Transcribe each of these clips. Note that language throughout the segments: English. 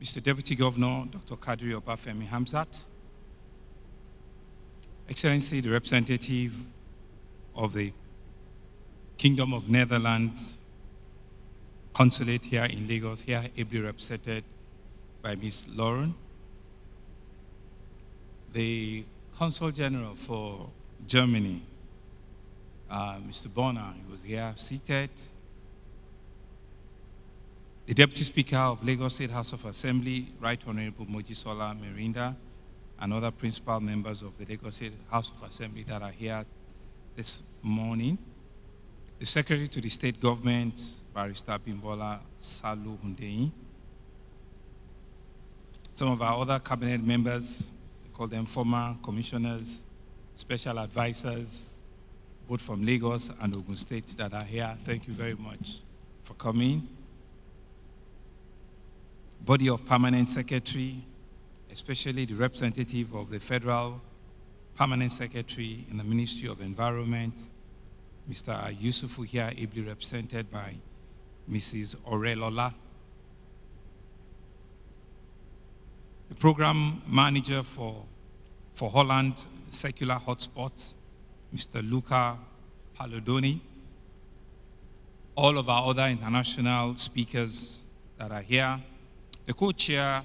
Mr. Deputy Governor, Dr. Kadri Obafemi Hamzat, Excellency, the representative of the Kingdom of Netherlands Consulate here in Lagos, here ably represented by Ms. Lauren, the Consul General for Germany, Mr. Bonner, he was here seated, the Deputy Speaker of Lagos State House of Assembly, Right Honorable Mojisola Merinda, and other principal members of the Lagos State House of Assembly that are here this morning, the Secretary to the State Government, Barrister Bimbola Salu Hundeyin, some of our other cabinet members, we call them former commissioners, special advisors, both from Lagos and Ogun State that are here. Thank you very much for coming. Body of Permanent Secretary, especially the representative of the Federal Permanent Secretary in the Ministry of Environment, Mr. Yusufu here, ably represented by Mrs. Orelola. The Program Manager for Holland Secular Hotspots, Mr. Luca Palladoni. All of our other international speakers that are here. The co-chair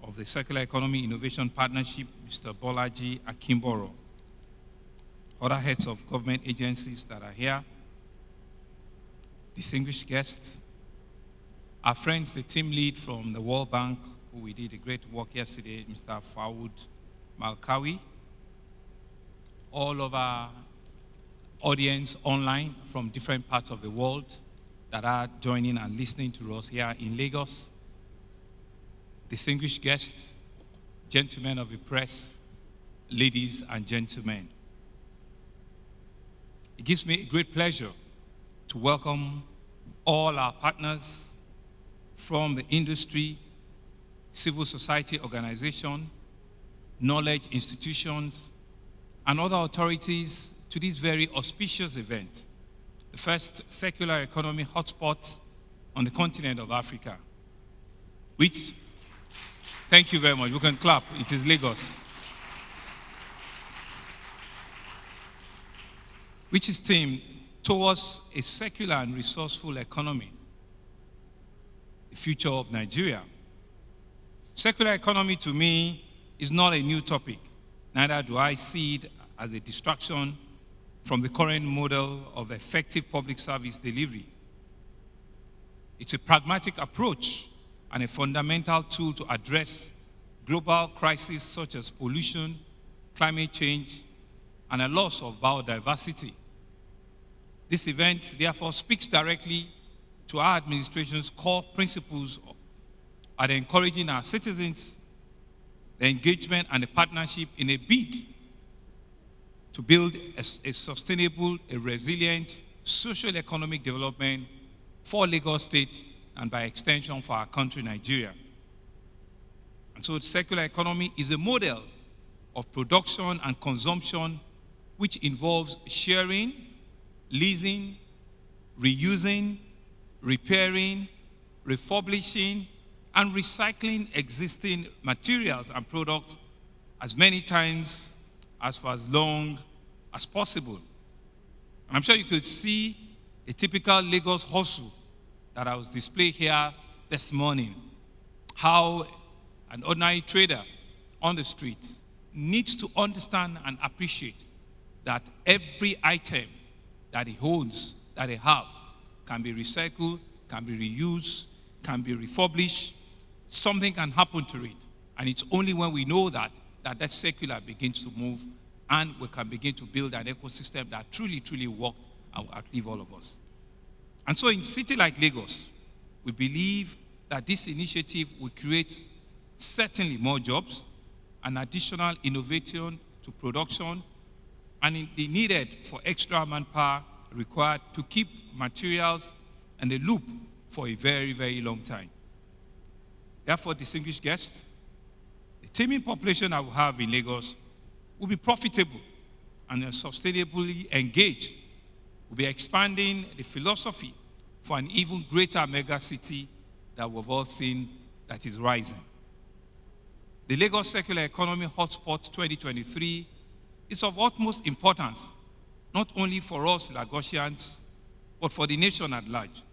of the Circular Economy Innovation Partnership, Mr. Bolaji Akimboro. Other heads of government agencies that are here. Distinguished guests. Our friends, the team lead from the World Bank, who we did a great work yesterday, Mr. Fawood Malkawi. All of our audience online from different parts of the world that are joining and listening to us here in Lagos. Distinguished guests, gentlemen of the press, ladies and gentlemen. It gives me a great pleasure to welcome all our partners from the industry, civil society organization, knowledge institutions, and other authorities to this very auspicious event, the first circular economy hotspot on the continent of Africa, which, thank you very much. You can clap. It is Lagos. Which is themed towards a circular and resourceful economy, the future of Nigeria. Circular economy to me is not a new topic. Neither do I see it as a distraction from the current model of effective public service delivery. It's a pragmatic approach and a fundamental tool to address global crises such as pollution, climate change, and a loss of biodiversity. This event, therefore, speaks directly to our administration's core principles at encouraging our citizens, the engagement and the partnership in a bid to build a sustainable, a resilient, social economic development for Lagos State and by extension for our country, Nigeria. And so the circular economy is a model of production and consumption which involves sharing, leasing, reusing, repairing, refurbishing, and recycling existing materials and products as many times as for as long as possible. And I'm sure you could see a typical Lagos hustle that I was displayed here this morning. How an ordinary trader on the street needs to understand and appreciate that every item that he owns, that he have, can be recycled, can be reused, can be refurbished. Something can happen to it. And it's only when we know that that circular begins to move and we can begin to build an ecosystem that truly, truly works and will outlive all of us. And so in a city like Lagos, we believe that this initiative will create certainly more jobs and additional innovation to production and the needed for extra manpower required to keep materials in the loop for a very, very long time. Therefore, distinguished guests, the teeming population I will have in Lagos will be profitable and sustainably engaged. We'll be expanding the philosophy for an even greater mega city that we've all seen that is rising. The Lagos Circular Economy Hotspot 2023 is of utmost importance, not only for us Lagosians, but for the nation at large,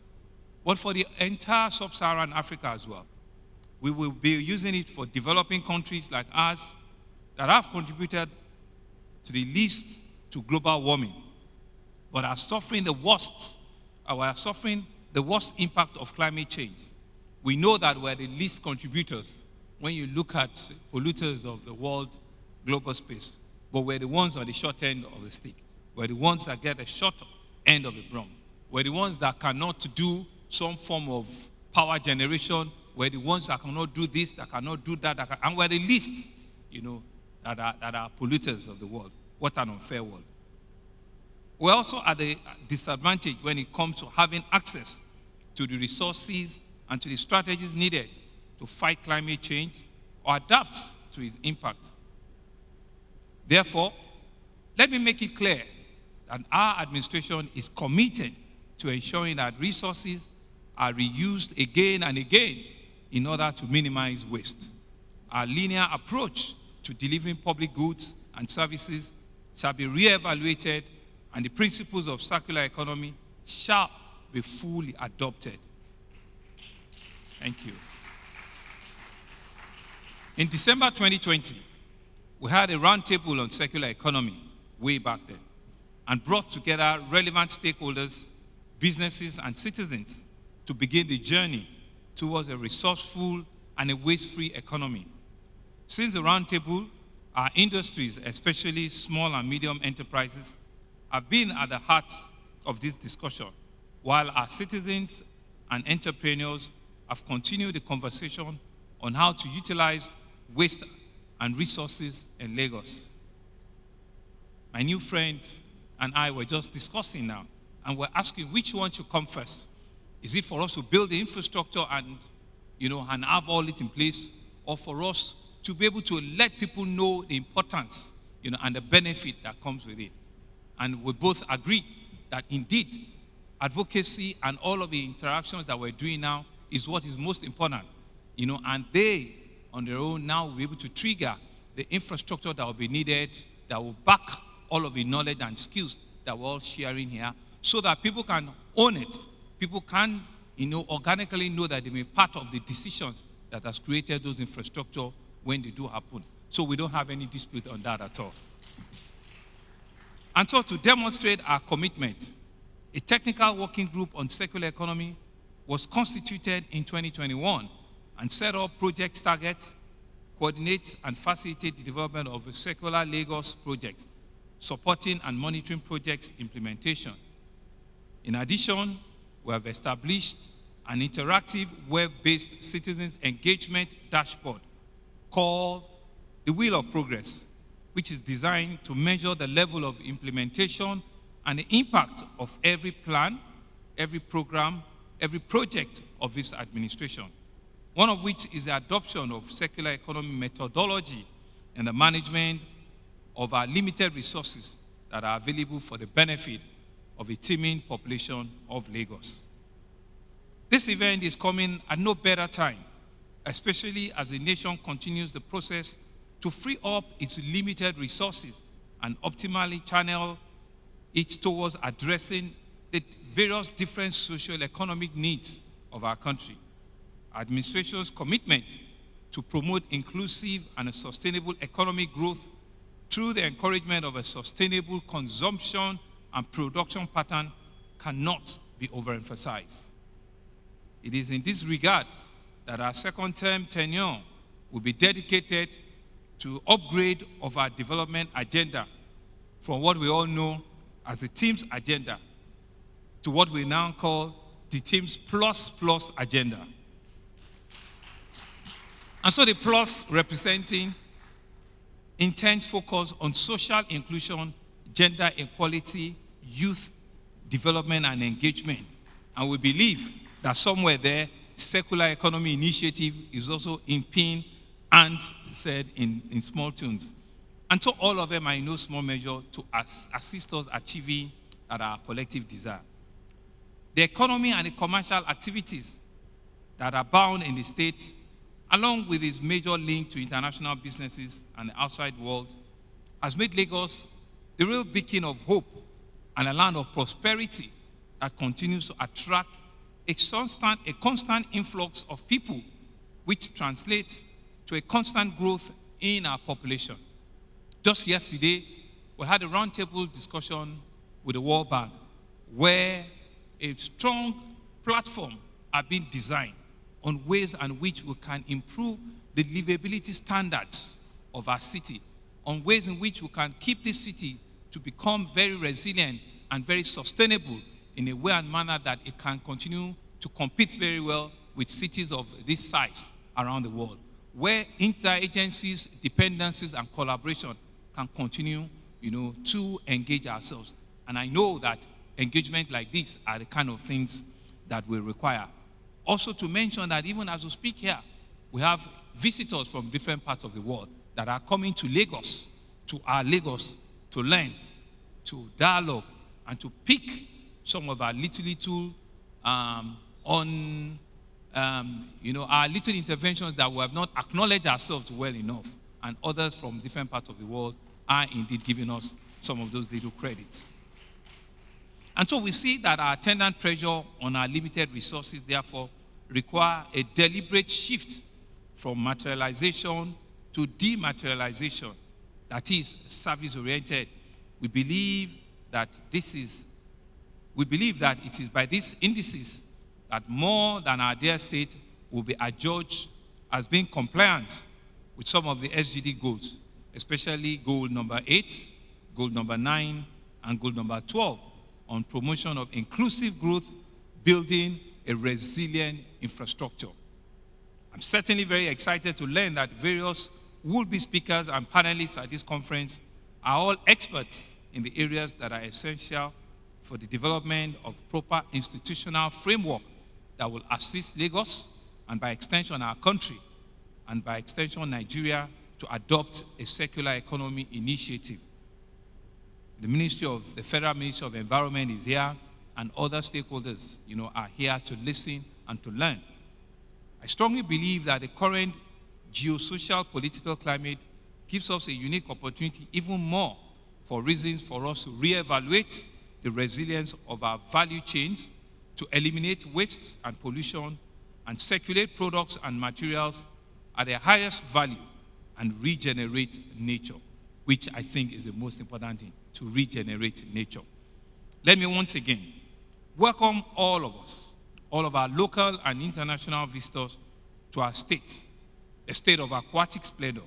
but for the entire sub-Saharan Africa as well. We will be using it for developing countries like ours that have contributed to the least to global warming, but are suffering the worst impact of climate change. We know that we're the least contributors when you look at polluters of the world global space, but we're the ones on the short end of the stick. We're the ones that get the short end of the broom. We're the ones that cannot do some form of power generation. We're the ones that cannot do this, that cannot do that, and we're the least, that are polluters of the world. What an unfair world. We're also at the disadvantage when it comes to having access to the resources and to the strategies needed to fight climate change or adapt to its impact. Therefore, let me make it clear that our administration is committed to ensuring that resources are reused again and again in order to minimize waste. Our linear approach to delivering public goods and services shall be re-evaluated, and the principles of circular economy shall be fully adopted. Thank you. In December 2020, we had a roundtable on circular economy way back then and brought together relevant stakeholders, businesses, and citizens to begin the journey towards a resourceful and a waste-free economy. Since the roundtable, our industries, especially small and medium enterprises, have been at the heart of this discussion, while our citizens and entrepreneurs have continued the conversation on how to utilize waste and resources in Lagos. My new friend and I were just discussing now, and we're asking which one should come first. Is it for us to build the infrastructure and have all it in place, or for us to be able to let people know the importance, and the benefit that comes with it? And we both agree that indeed advocacy and all of the interactions that we're doing now is what is most important, and they on their own now will be able to trigger the infrastructure that will be needed, that will back all of the knowledge and skills that we're all sharing here, so that people can own it. People can, organically know that they may be part of the decisions that has created those infrastructure when they do happen. So we don't have any dispute on that at all. And so to demonstrate our commitment, a technical working group on circular economy was constituted in 2021 and set up project targets, coordinate and facilitate the development of a circular Lagos project, supporting and monitoring projects implementation. In addition, we have established an interactive web-based citizens engagement dashboard called the Wheel of Progress, which is designed to measure the level of implementation and the impact of every plan, every program, every project of this administration. One of which is the adoption of circular economy methodology and the management of our limited resources that are available for the benefit of a teeming population of Lagos. This event is coming at no better time, especially as the nation continues the process to free up its limited resources and optimally channel it towards addressing the various different socio-economic needs of our country. Administration's commitment to promote inclusive and a sustainable economic growth through the encouragement of a sustainable consumption and production pattern cannot be overemphasized. It is in this regard that our second-term tenure will be dedicated to upgrade of our development agenda from what we all know as the Team's agenda to what we now call the Team's Plus Plus agenda. And so the plus representing intense focus on social inclusion, gender equality, youth development and engagement. And we believe that somewhere there, circular economy initiative is also in pin and said in small tunes. And so all of them are in no small measure to assist us achieving our collective desire. The economy and the commercial activities that are bound in the state along with its major link to international businesses and the outside world, has made Lagos the real beacon of hope and a land of prosperity that continues to attract a constant influx of people, which translates to a constant growth in our population. Just yesterday, we had a roundtable discussion with the World Bank where a strong platform are being designed on ways in which we can improve the livability standards of our city, on ways in which we can keep this city to become very resilient and very sustainable in a way and manner that it can continue to compete very well with cities of this size around the world, where interagencies, dependencies, and collaboration can continue, to engage ourselves. And I know that engagement like this are the kind of things that we require. Also to mention that even as we speak here, we have visitors from different parts of the world that are coming to Lagos, to our Lagos, to learn, to dialogue, and to pick some of our little our little interventions that we have not acknowledged ourselves well enough, and others from different parts of the world are indeed giving us some of those little credits. And so we see that our attendant pressure on our limited resources, therefore, require a deliberate shift from materialization to dematerialization, that is, service-oriented. We believe that it is by these indices that more than our dear state will be adjudged as being compliant with some of the SDG goals, especially goal number 8, goal number 9, and goal number 12 on promotion of inclusive growth, building a resilient infrastructure. I'm certainly very excited to learn that various will-be speakers and panelists at this conference are all experts in the areas that are essential for the development of proper institutional framework that will assist Lagos, and by extension our country, and by extension Nigeria, to adopt a circular economy initiative. The Federal Ministry of Environment is here, and other stakeholders, are here to listen and to learn. I strongly believe that the current geosocial political climate gives us a unique opportunity, even more for reasons for us to reevaluate the resilience of our value chains, to eliminate waste and pollution, and circulate products and materials at their highest value, and regenerate nature, which I think is the most important thing, to regenerate nature. Let me once again welcome all of us, all of our local and international visitors to our state, a state of aquatic splendor,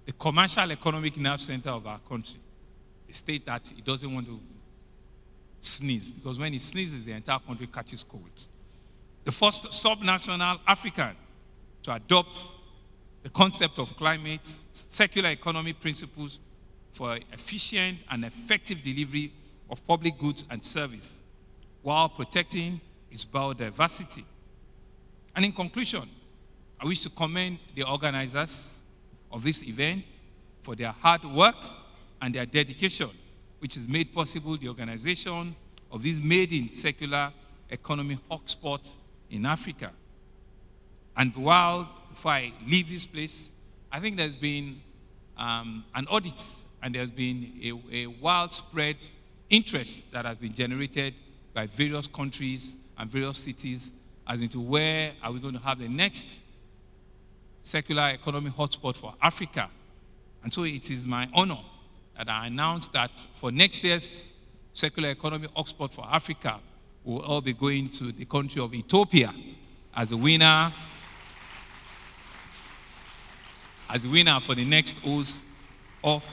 the commercial economic nerve center of our country, a state that it doesn't want to sneeze, because when it sneezes, the entire country catches cold. The first subnational African to adopt the concept of climate, circular economy principles for efficient and effective delivery of public goods and service, while protecting its biodiversity. And in conclusion, I wish to commend the organizers of this event for their hard work and their dedication, which has made possible the organization of this made-in circular economy hotspot in Africa. And before I leave this place, I think there's been an audit, and there's been a widespread interest that has been generated by various countries and various cities as into where are we going to have the next circular economy hotspot for Africa. And so it is my honor that I announce that for next year's circular economy hotspot for Africa, we'll all be going to the country of Ethiopia as a winner for the next host of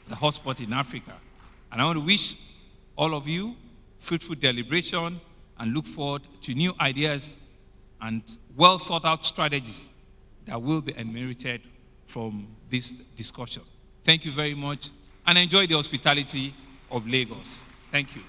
the hotspot in Africa. And I want to wish all of you fruitful deliberation and look forward to new ideas and well thought out strategies that will be emanated from this discussion. Thank you very much, and enjoy the hospitality of Lagos. Thank you.